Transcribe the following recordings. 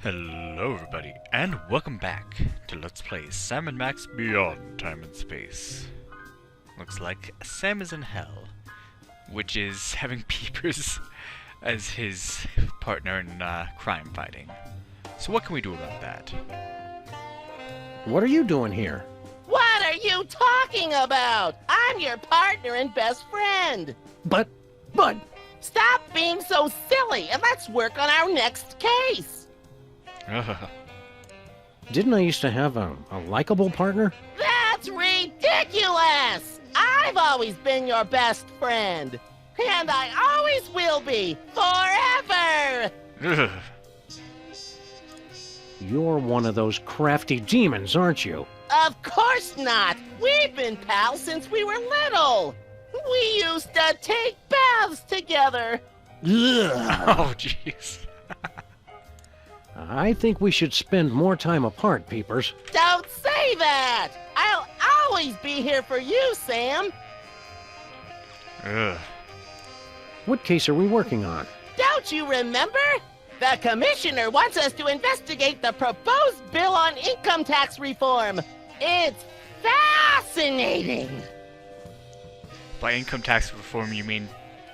Hello everybody, and welcome back to Let's Play Sam and Max Beyond Time and Space. Looks like Sam is in hell, which is having Peepers as his partner in crime fighting. So what can we do about that? What are you doing here? What are you talking about? I'm your partner and best friend. But... Stop being so silly and let's work on our next case. Didn't I used to have a likable partner? That's ridiculous! I've always been your best friend. And I always will be, forever! You're one of those crafty demons, aren't you? Of course not! We've been pals since we were little! We used to take baths together! Oh, jeez. I think we should spend more time apart, Peepers. Don't say that! I'll always be here for you, Sam! What case are we working on? Don't you remember? The commissioner wants us to investigate the proposed bill on income tax reform. It's fascinating! By income tax reform, you mean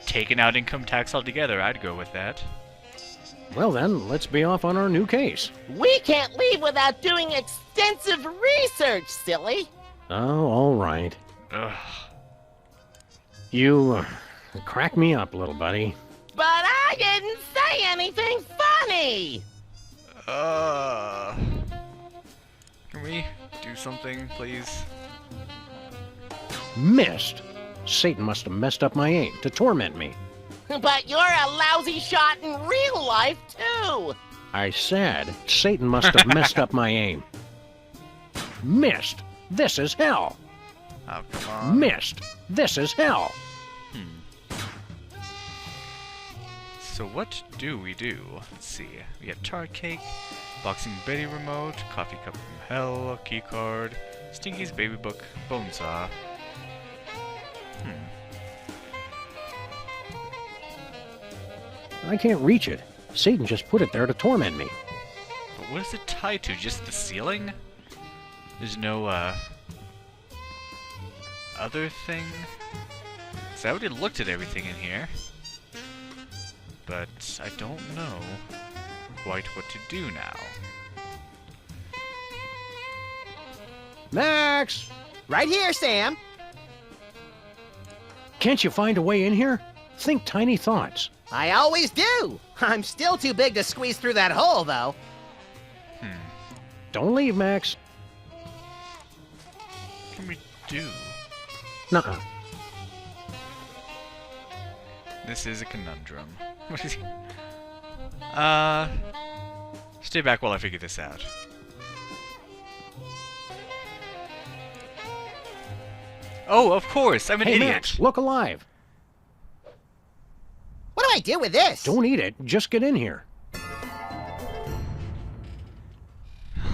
taking out income tax altogether? I'd go with that. Well then, let's be off on our new case. We can't leave without doing extensive research, silly. Oh, all right. Ugh. You crack me up, little buddy. But I didn't say anything funny! Can we do something, please? Missed. Satan must have messed up my aim to torment me. But you're a lousy shot in real life, too! I said Satan must have messed up my aim. Missed. This is hell. Oh, come on. Missed. This is hell. So what do we do? Let's see. We have tart cake, boxing Betty remote, coffee cup from hell, key card, Stinky's baby book, bone saw. I can't reach it. Satan just put it there to torment me. But what is it tied to? Just the ceiling? There's no, other thing? So I already looked at everything in here. But I don't know quite what to do now. Max! Right here, Sam. Can't you find a way in here? Think tiny thoughts. I always do. I'm still too big to squeeze through that hole, though. Don't leave, Max. What can we do? Nuh-uh. This is a conundrum. What is he? Stay back while I figure this out. Oh, of course! I'm an Hey, idiot! Max, look alive. What do I do with this? Don't eat it. Just get in here.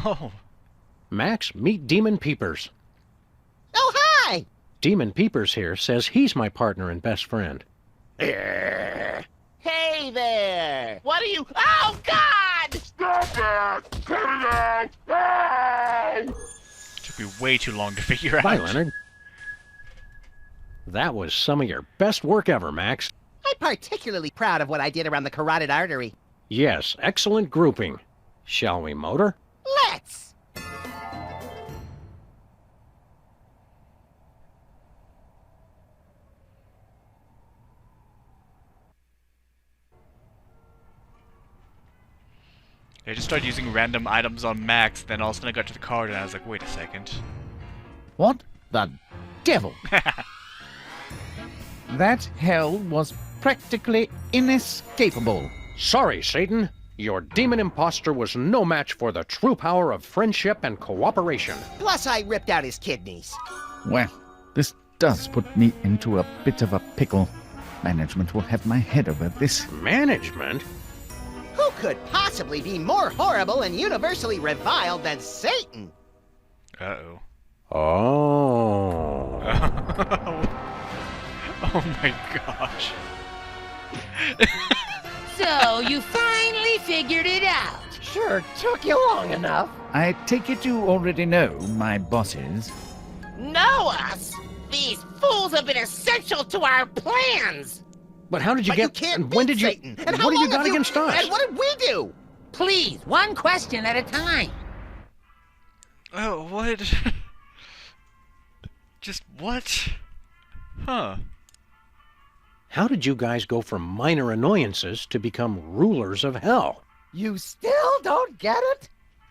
Oh. Max, meet Demon Peepers. Oh, hi! Demon Peepers here says he's my partner and best friend. Hey there! What are you— Oh, God! Stop it! Cut it out! Took me way too long to figure out. Bye, Leonard. That was some of your best work ever, Max. I'm particularly proud of what I did around the carotid artery. Yes, excellent grouping. Shall we motor? Let's! I just started using random items on Max, then all of a sudden I got to the card and I was like, wait a second. What the devil? That hell was practically inescapable. Sorry, Satan. Your demon imposter was no match for the true power of friendship and cooperation. Plus, I ripped out his kidneys. Well, this does put me into a bit of a pickle. Management will have my head over this. Management? Who could possibly be more horrible and universally reviled than Satan? Uh-oh. Oh. Oh my gosh. So, you finally figured it out. Sure Sure took you long enough. I take it you already know my bosses. Know us? These fools have been essential to our plans! But how did you But get... you can't and when beat did you... Satan. And what how have you long got have against us? And what did we do? Please, one question at a time. Oh, what? Just what? Huh. How did you guys go from minor annoyances to become rulers of hell? You still don't get it?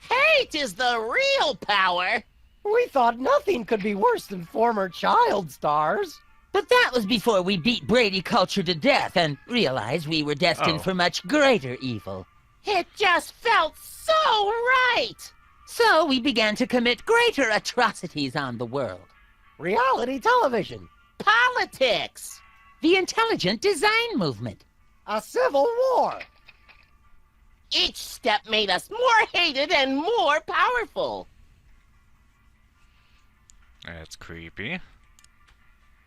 Hate is the real power! We thought nothing could be worse than former child stars. But that was before we beat Brady culture to death and realized we were destined Oh. for much greater evil. It just felt so right! So we began to commit greater atrocities on the world. Reality television. Politics! The intelligent design movement. A civil war. Each step made us more hated and more powerful. That's creepy.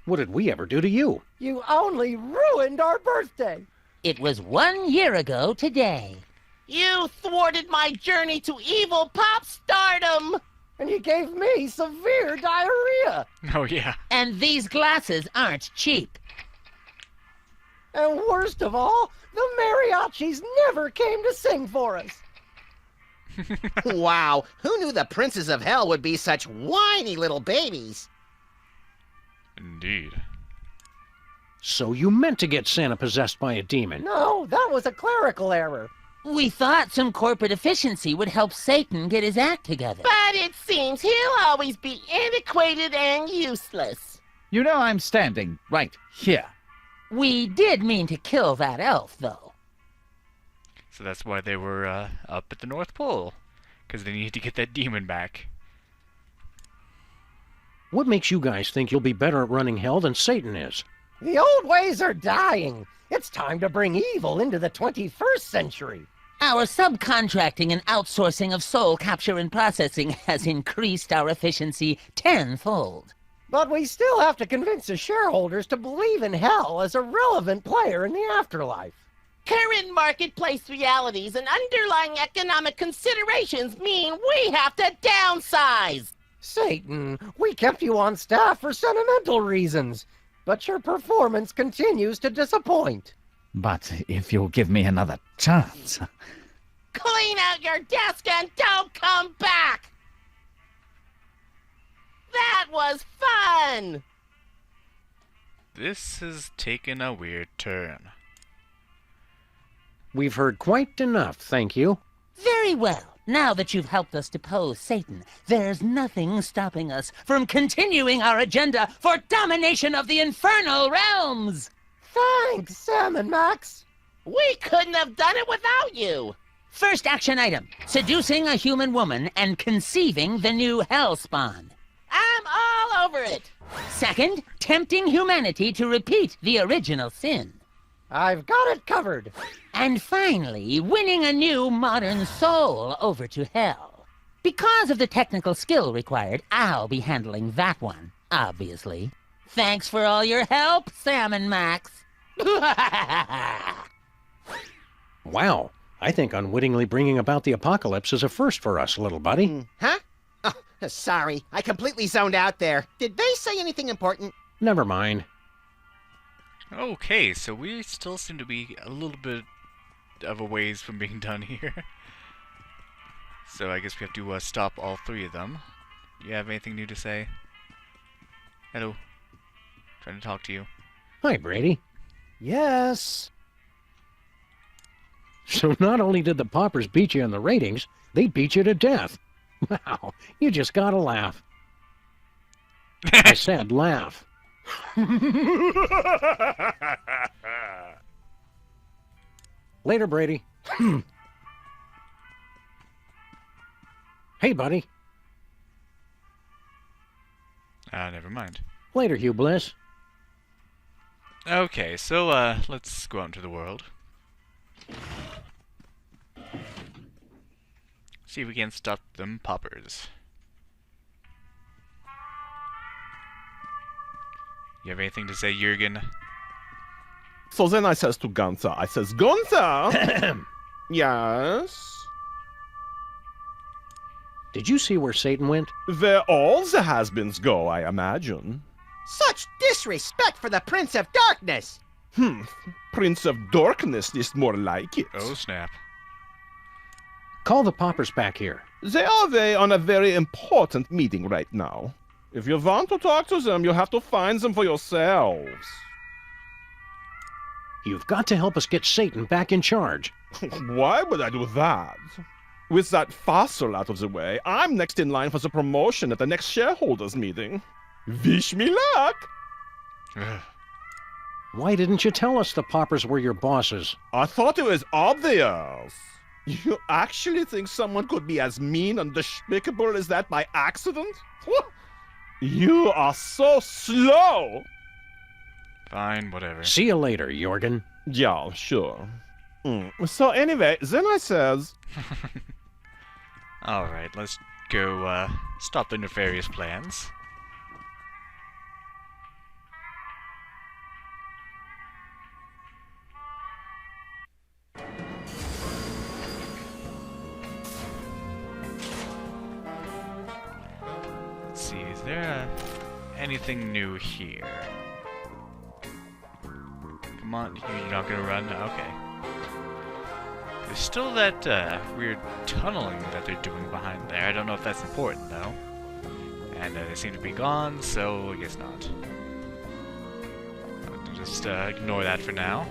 What did we ever do to you? You only ruined our birthday. It was 1 year ago today. You thwarted my journey to evil pop stardom! And you gave me severe diarrhea. Oh, yeah. And these glasses aren't cheap. And worst of all, the mariachis never came to sing for us. Wow, who knew the princes of hell would be such whiny little babies? Indeed. So you meant to get Santa possessed by a demon. No, that was a clerical error. We thought some corporate efficiency would help Satan get his act together. But it seems he'll always be antiquated and useless. You know I'm standing right here. We did mean to kill that elf, though. So that's why they were up at the North Pole. Because they needed to get that demon back. What makes you guys think you'll be better at running hell than Satan is? The old ways are dying. It's time to bring evil into the 21st century. Our subcontracting and outsourcing of soul capture and processing has increased our efficiency tenfold. But we still have to convince the shareholders to believe in hell as a relevant player in the afterlife. Current marketplace realities and underlying economic considerations mean we have to downsize. Satan, we kept you on staff for sentimental reasons, but your performance continues to disappoint. But if you'll give me another chance... Clean out your desk and don't come back! That was fun! This has taken a weird turn. We've heard quite enough, thank you. Very well. Now that you've helped us depose Satan, there's nothing stopping us from continuing our agenda for domination of the infernal realms! Thanks, Sam and Max. We couldn't have done it without you! First action item, seducing a human woman and conceiving the new hell spawn. I'm all over it! Second, tempting humanity to repeat the original sin. I've got it covered. And finally, winning a new modern soul over to hell. Because of the technical skill required, I'll be handling that one, obviously. Thanks for all your help, Sam and Max. Wow, I think unwittingly bringing about the apocalypse is a first for us, little buddy. Huh? Oh, sorry, I completely zoned out there. Did they say anything important? Never mind. Okay, so we still seem to be a little bit of a ways from being done here. So I guess we have to stop all three of them. You have anything new to say? Hello. Trying to talk to you. Hi, Brady. Yes. So not only did the paupers beat you in the ratings, they beat you to death. Wow, you just gotta laugh. I said laugh. Later, Brady. Hey, buddy. Never mind. Later, Hugh Bliss. Okay, so let's go out into the world. See if we can stop them poppers. You have anything to say, Jürgen? So then I says to Gunther, I says, Gunther! Yes? Did you see where Satan went? Where all the has-beens go, I imagine. Such disrespect for the Prince of Darkness! Prince of Darkness is more like it. Oh, snap. Call the Poppers back here. They are away on a very important meeting right now. If you want to talk to them, you have to find them for yourselves. You've got to help us get Satan back in charge. Why would I do that? With that fossil out of the way, I'm next in line for the promotion at the next shareholders meeting. Wish me luck! Ugh. Why didn't you tell us the Poppers were your bosses? I thought it was obvious. You actually think someone could be as mean and despicable as that by accident? You are so slow! Fine, whatever. See you later, Jorgen. Yeah, sure. So anyway, then I says... Alright, let's go, stop the nefarious plans. Let's see, is there anything new here? Come on, you're not gonna run? Okay. There's still that weird tunneling that they're doing behind there. I don't know if that's important, though. And they seem to be gone, so I guess not. I'll just ignore that for now.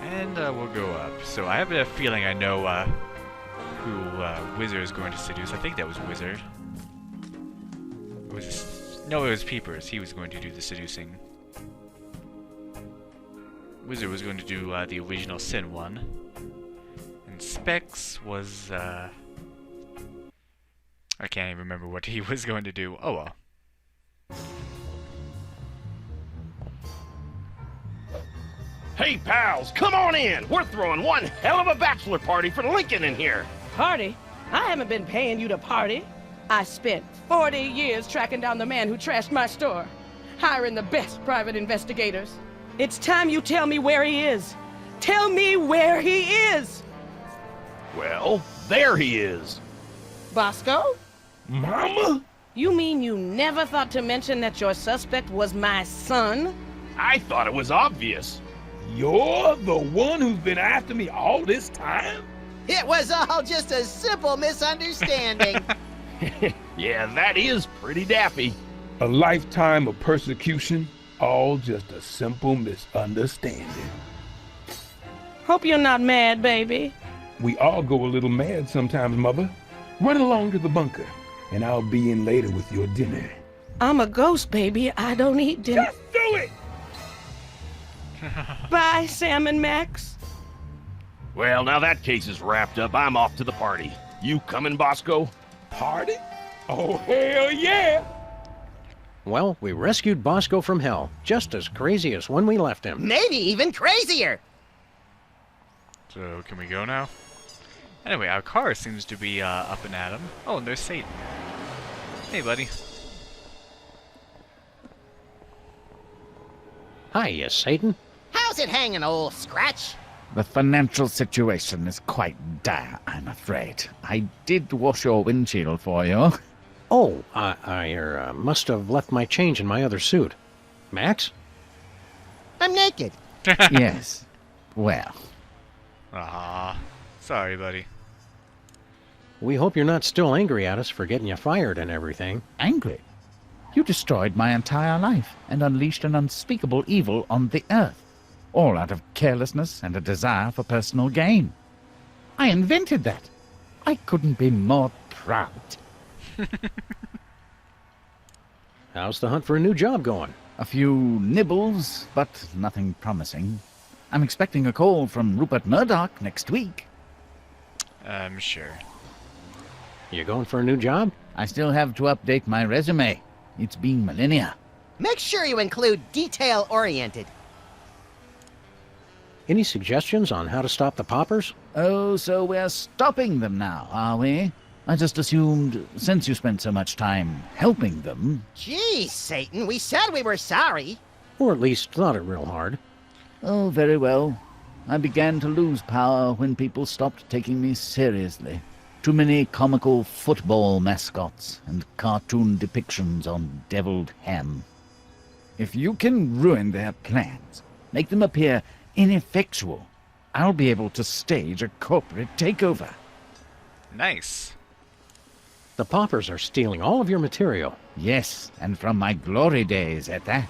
And we'll go up. So I have a feeling I know who Wizard is going to seduce. I think that was Wizard. No, it was Peepers. He was going to do the seducing. Wizard was going to do the original Sin one. And Specs was, I can't even remember what he was going to do. Oh well. Hey, pals, come on in. We're throwing one hell of a bachelor party for Lincoln in here. Party? I haven't been paying you to party. I spent 40 years tracking down the man who trashed my store, hiring the best private investigators. It's time you tell me where he is. Tell me where he is! Well, there he is. Bosco? Mama? You mean you never thought to mention that your suspect was my son? I thought it was obvious. You're the one who's been after me all this time? It was all just a simple misunderstanding. Yeah, that is pretty daffy. A lifetime of persecution, all just a simple misunderstanding. Hope you're not mad, baby. We all go a little mad sometimes, Mother. Run along to the bunker, and I'll be in later with your dinner. I'm a ghost, baby. I don't eat dinner. Just do it! Bye, Sam and Max. Well, now that case is wrapped up, I'm off to the party. You coming, Bosco? Party? Oh, hell yeah! Well, we rescued Bosco from hell, just as crazy as when we left him. Maybe even crazier. So, can we go now? Anyway, our car seems to be up and at 'em. Oh, and there's Satan. Hey, buddy. Hiya, Satan. How's it hanging, old Scratch? The financial situation is quite dire, I'm afraid. I did wash your windshield for you. Oh, I must have left my change in my other suit. Max? I'm naked. Yes. Well, Ah, sorry, buddy. We hope you're not still angry at us for getting you fired and everything. angry. You destroyed my entire life and unleashed an unspeakable evil on the earth, all out of carelessness and a desire for personal gain. I invented that. I couldn't be more proud. How's the hunt for a new job going? A few nibbles, but nothing promising. I'm expecting a call from Rupert Murdoch next week. Sure. You going for a new job? I still have to update my resume. It's been millennia. Make sure you include detail-oriented. Any suggestions on how to stop the Poppers? Oh, so we're stopping them now, are we? I just assumed, since you spent so much time helping them... Geez, Satan, we said we were sorry. Or at least thought it real hard. Oh, very well. I began to lose power when people stopped taking me seriously. Too many comical football mascots and cartoon depictions on deviled ham. If you can ruin their plans, make them appear ineffectual, I'll be able to stage a corporate takeover. Nice. The paupers are stealing all of your material. Yes, and from my glory days at that.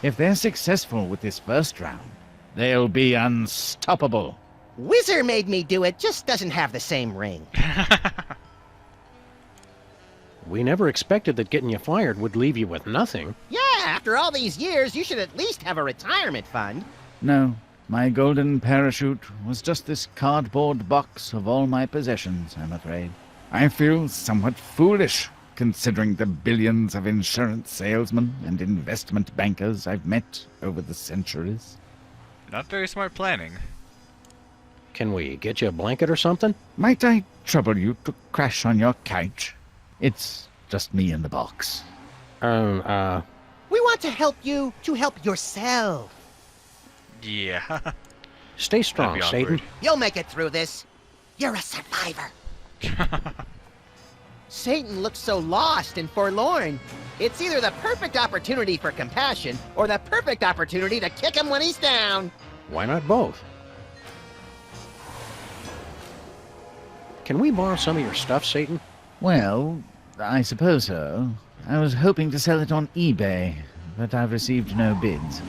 If they're successful with this first round, they'll be unstoppable. Whizzer made me do it, just doesn't have the same ring. We never expected that getting you fired would leave you with nothing. Yeah, after all these years, you should at least have a retirement fund. No, my golden parachute was just this cardboard box of all my possessions, I'm afraid. I feel somewhat foolish, considering the billions of insurance salesmen and investment bankers I've met over the centuries. Not very smart planning. Can we get you a blanket or something? Might I trouble you to crash on your couch? It's just me in the box. We want to help you to help yourself. Yeah. Stay strong, That'd be Satan. awkward. You'll make it through this. You're a survivor. Satan looks so lost and forlorn. It's either the perfect opportunity for compassion or the perfect opportunity to kick him when he's down. Why not both? Can we borrow some of your stuff, Satan? Well, I suppose so. I was hoping to sell it on eBay, but I've received no bids.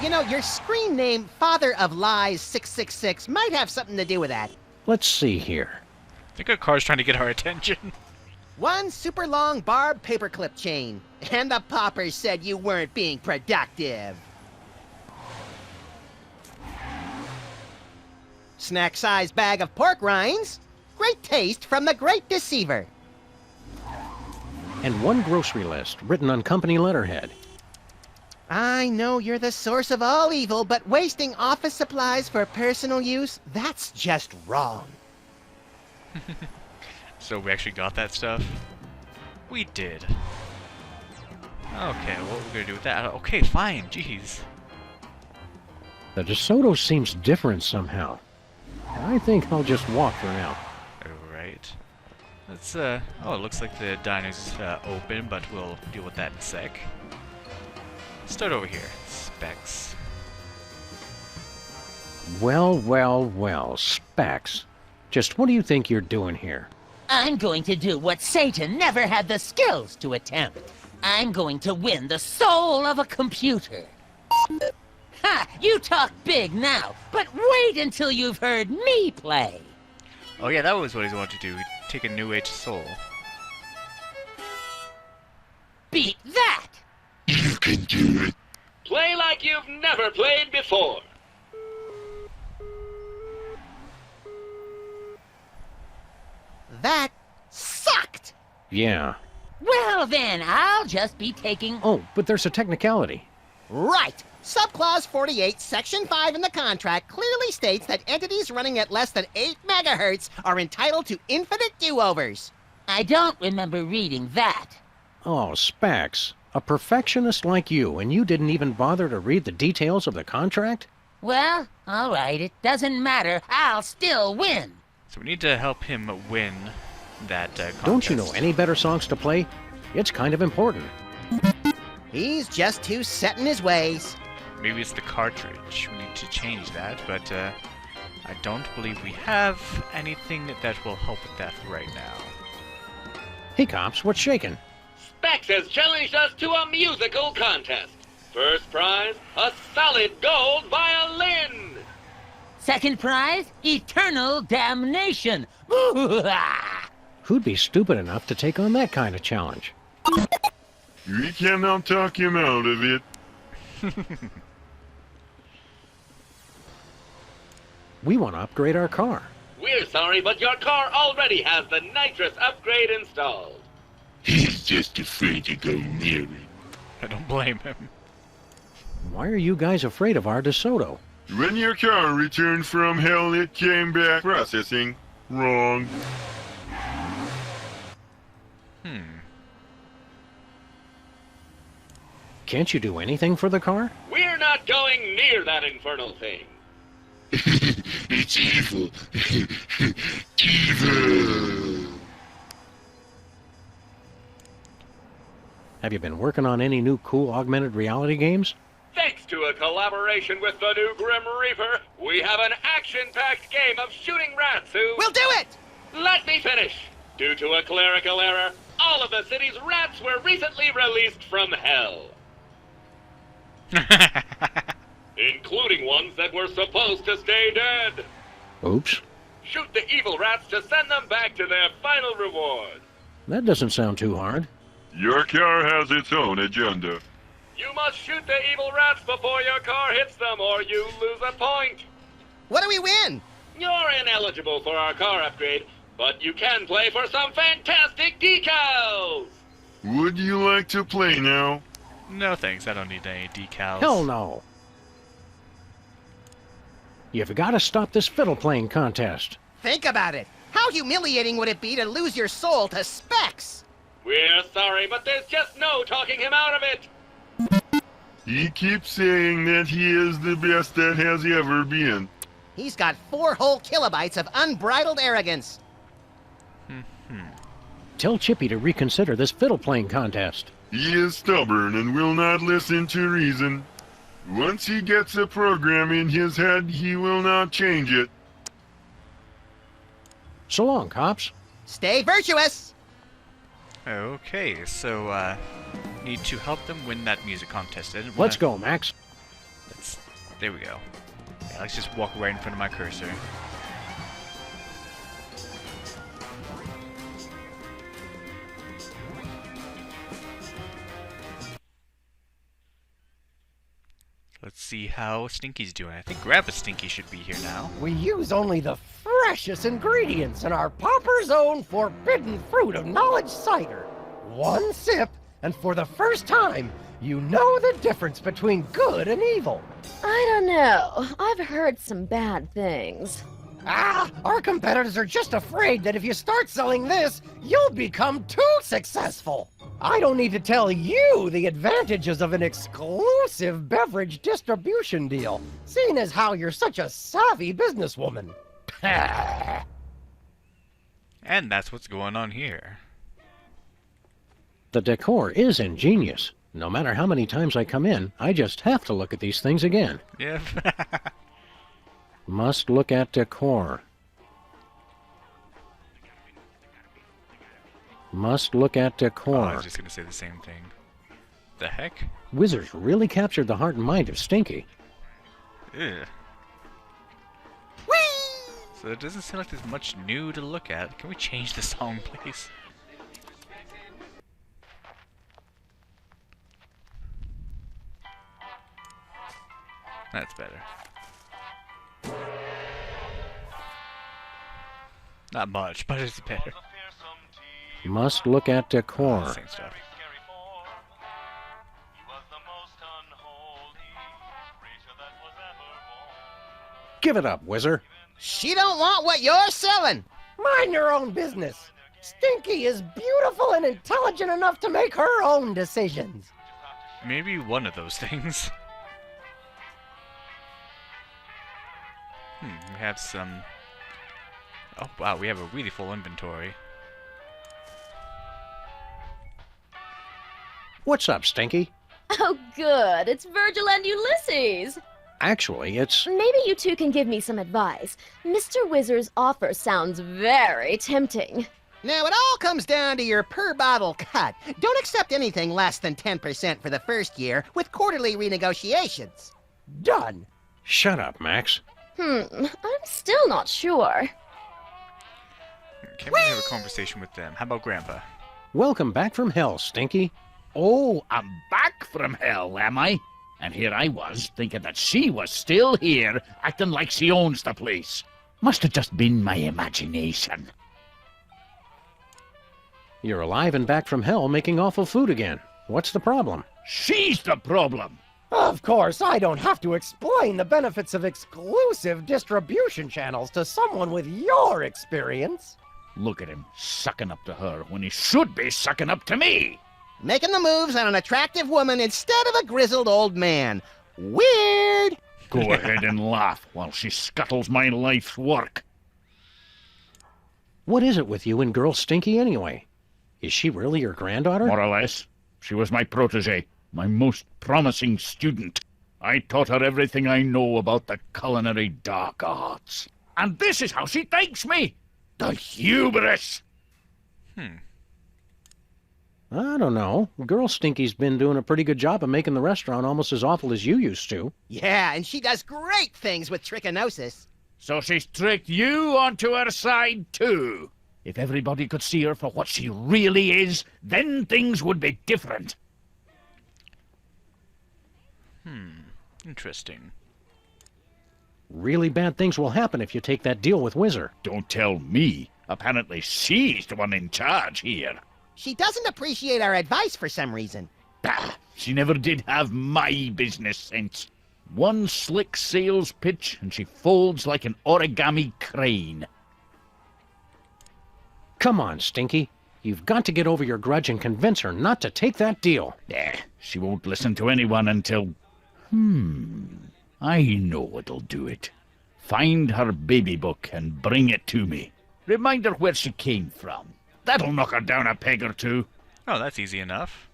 You know, your screen name, Father of Lies 666, might have something to do with that. Let's see here. I think our car's trying to get our attention. One super long barb paperclip chain. And the paupers said you weren't being productive. Snack-sized bag of pork rinds. Great taste from the Great Deceiver. And one grocery list written on company letterhead. I know you're the source of all evil, but wasting office supplies for personal use, that's just wrong. So we actually got that stuff? We did. Okay, what we're gonna do with that? Okay, fine, jeez. The DeSoto seems different somehow. I think I'll just walk for now. Alright. Let's, oh, it looks like the diner's open, but we'll deal with that in a sec. Start over here. Specs. Well, well, well, Specs. Just what do you think you're doing here? I'm going to do what Satan never had the skills to attempt. I'm going to win the soul of a computer. Ha! You talk big now, but wait until you've heard me play. Oh yeah, that was what he wanted to do. Take a new age soul. Beat that! You can do it. Play like you've never played before. That sucked! Yeah. Well then, I'll just be taking... Oh, but there's a technicality. Right! Subclause 48, Section 5 in the contract clearly states that entities running at less than 8 megahertz are entitled to infinite do-overs. I don't remember reading that. Oh, Specs. A perfectionist like you, and you didn't even bother to read the details of the contract? Well, alright, it doesn't matter. I'll still win. So we need to help him win that contest. Don't you know any better songs to play? It's kind of important. He's just too set in his ways. Maybe it's the cartridge. We need to change that, but I don't believe we have anything that will help with that right now. Hey, cops, what's shaking? Specs has challenged us to a musical contest. First prize, a solid gold violin. Second prize, eternal damnation. Who'd be stupid enough to take on that kind of challenge? We cannot talk him out of it. We want to upgrade our car. We're sorry, but your car already has the nitrous upgrade installed. He's just afraid to go near it. I don't blame him. Why are you guys afraid of our DeSoto? When your car returned from hell, it came back processing. Wrong. Can't you do anything for the car? We're not going near that infernal thing. It's evil. Evil. Have you been working on any new cool augmented reality games? Thanks to a collaboration with the new Grim Reaper, we have an action-packed game of shooting rats who... We'll do it! Let me finish! Due to a clerical error, all of the city's rats were recently released from hell. Including ones that were supposed to stay dead. Oops. Shoot the evil rats to send them back to their final reward. That doesn't sound too hard. Your car has its own agenda. You must shoot the evil rats before your car hits them, or you lose a point. What do we win? You're ineligible for our car upgrade, but you can play for some fantastic decals! Would you like to play now? No thanks, I don't need any decals. Hell no. You've got to stop this fiddle playing contest. Think about it. How humiliating would it be to lose your soul to specs? We're sorry, but there's just no talking him out of it. He keeps saying that he is the best that has ever been. He's got 4 whole kilobytes of unbridled arrogance. Tell Chippy to reconsider this fiddle playing contest. He is stubborn and will not listen to reason. Once he gets a program in his head, he will not change it. So long, cops. Stay virtuous! Okay, so, need to help them win that music contest. Let's go, Max. There we go. Yeah, let's just walk right in front of my cursor. Let's see how Stinky's doing. I think Grandpa Stinky should be here now. We use only the freshest ingredients in our Popper's own forbidden fruit of knowledge cider. One sip, and for the first time, you know the difference between good and evil. I don't know. I've heard some bad things. Our competitors are just afraid that if you start selling this, you'll become too successful. I don't need to tell you the advantages of an exclusive beverage distribution deal, seeing as how you're such a savvy businesswoman. And that's what's going on here. The decor is ingenious. No matter how many times I come in, I just have to look at these things again. Yeah. Must look at decor. Must look at decor. Oh, I was just gonna say the same thing. The heck? Wizards really captured the heart and mind of Stinky. Ew. So it doesn't seem like there's much new to look at. Can we change the song, please? That's better. Not much, but it's better. Must look at decor. Same stuff. Give it up, Wizard. She don't want what you're selling. Mind your own business. Stinky is beautiful and intelligent enough to make her own decisions. Maybe one of those things. We have some... Oh wow, we have a really full inventory. What's up, Stinky? Oh, good. It's Virgil and Ulysses. Actually, it's... Maybe you two can give me some advice. Mr. Wizard's offer sounds very tempting. Now, it all comes down to your per-bottle cut. Don't accept anything less than 10% for the first year with quarterly renegotiations. Done. Shut up, Max. I'm still not sure. Can we have a conversation with them? How about Grandpa? Welcome back from hell, Stinky. Oh, I'm back from hell, am I? And here I was, thinking that she was still here, acting like she owns the place. Must have just been my imagination. You're alive and back from hell making awful food again. What's the problem? She's the problem. Of course, I don't have to explain the benefits of exclusive distribution channels to someone with your experience. Look at him, sucking up to her when he should be sucking up to me. Making the moves on an attractive woman instead of a grizzled old man. Weird! Go ahead and laugh while she scuttles my life's work. What is it with you and girl Stinky anyway? Is she really your granddaughter? More or less. She was my protege, my most promising student. I taught her everything I know about the culinary dark arts. And this is how she thanks me! The hubris! I don't know. Girl Stinky's been doing a pretty good job of making the restaurant almost as awful as you used to. Yeah, and she does great things with trichinosis. So she's tricked you onto her side, too. If everybody could see her for what she really is, then things would be different. Interesting. Really bad things will happen if you take that deal with Whizzer. Don't tell me. Apparently she's the one in charge here. She doesn't appreciate our advice for some reason. Bah! She never did have my business sense. One slick sales pitch, and she folds like an origami crane. Come on, Stinky. You've got to get over your grudge and convince her not to take that deal. She won't listen to anyone until... I know what'll do it. Find her baby book and bring it to me. Remind her where she came from. That'll knock her down a peg or two. Oh, that's easy enough.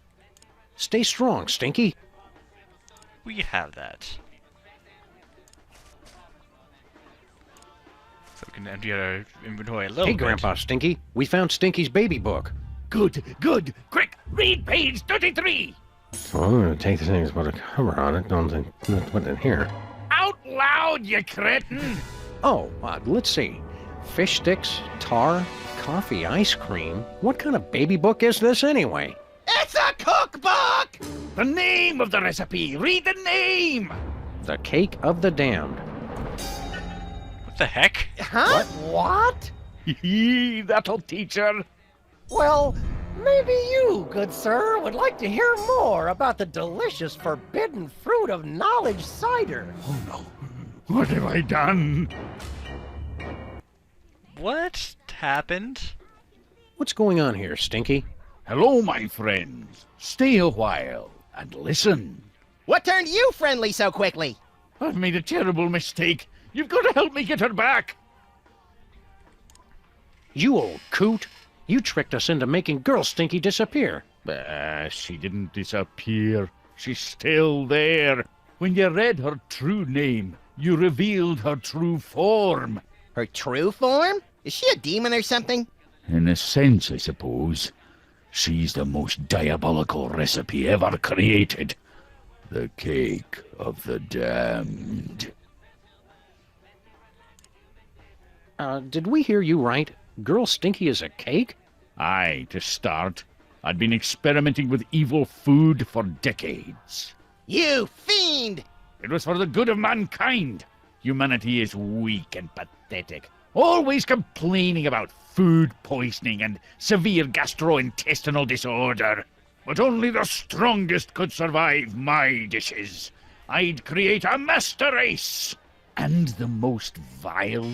Stay strong, Stinky. We have that. So we can empty our inventory a little Hey, bit. Grandpa Stinky. We found Stinky's baby book. Good. Quick, read page 33. Well, I'm going to take the thing that's got a cover on it. Don't put it in here. Out loud, you cretin! Oh, let's see. Fish sticks, tar, coffee ice cream. What kind of baby book is this anyway? It's a cookbook! The name of the recipe! Read the name! The Cake of the Damned. What the heck? Huh? What? That'll teach her. Well, maybe you, good sir, would like to hear more about the delicious forbidden fruit of knowledge cider. Oh no. What have I done? What happened? What's going on here, Stinky? Hello, my friends. Stay a while and listen. What turned you friendly so quickly? I've made a terrible mistake. You've got to help me get her back. You old coot. You tricked us into making Girl Stinky disappear. She didn't disappear. She's still there. When you read her true name, you revealed her true form. Her true form? Is she a demon or something? In a sense, I suppose. She's the most diabolical recipe ever created. The Cake of the Damned. Did we hear you right? Girl Stinky is a cake? Aye, to start. I'd been experimenting with evil food for decades. You fiend! It was for the good of mankind. Humanity is weak and pathetic, always complaining about food poisoning and severe gastrointestinal disorder. But only the strongest could survive my dishes. I'd create a master race. And the most vile,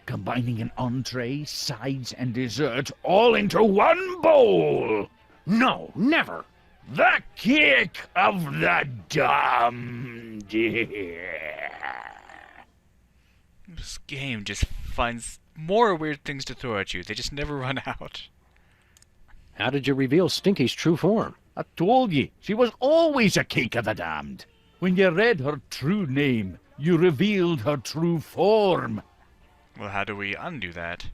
combining an entree, sides, and dessert all into one bowl. No, never. The Cake of the Damned. This game just finds more weird things to throw at you. They just never run out. How did you reveal Stinky's true form? I told you, she was always a Cake of the Damned. When you read her true name, you revealed her true form. Well, how do we undo that?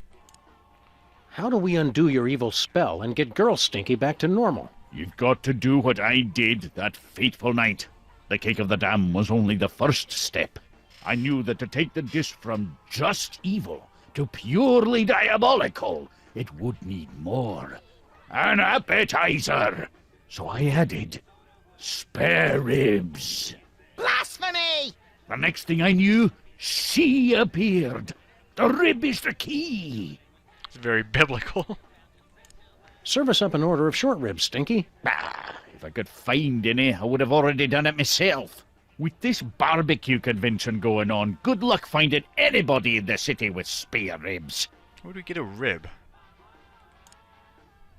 How do we undo your evil spell and get Girl Stinky back to normal? You've got to do what I did that fateful night. The Cake of the Damned was only the first step. I knew that to take the dish from just evil to purely diabolical, it would need more. An appetizer. So I added spare ribs. Blasphemy! The next thing I knew, she appeared. The rib is the key. It's very biblical. Serve us up an order of short ribs, Stinky. If I could find any, I would have already done it myself. With this barbecue convention going on, good luck finding anybody in the city with spare ribs. Where do we get a rib?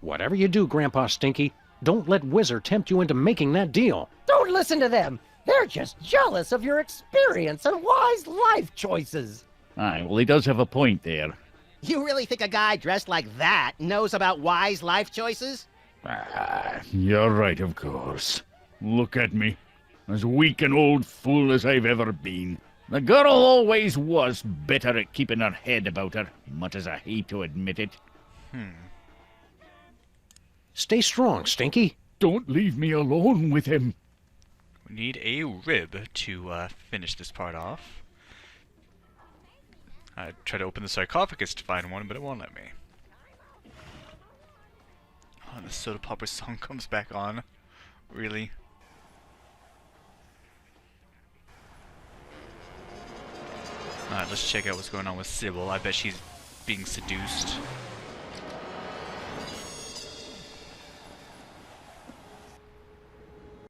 Whatever you do, Grandpa Stinky, don't let Whizzer tempt you into making that deal. Don't listen to them. They're just jealous of your experience and wise life choices. Aye, well, he does have a point there. You really think a guy dressed like that knows about wise life choices? You're right, of course. Look at me. As weak an old fool as I've ever been. The girl always was better at keeping her head about her, much as I hate to admit it. Stay strong, Stinky. Don't leave me alone with him. We need a rib to finish this part off. I tried to open the sarcophagus to find one, but it won't let me. Oh, the Soda Popper song comes back on. Really? Alright, let's check out what's going on with Sybil. I bet she's being seduced.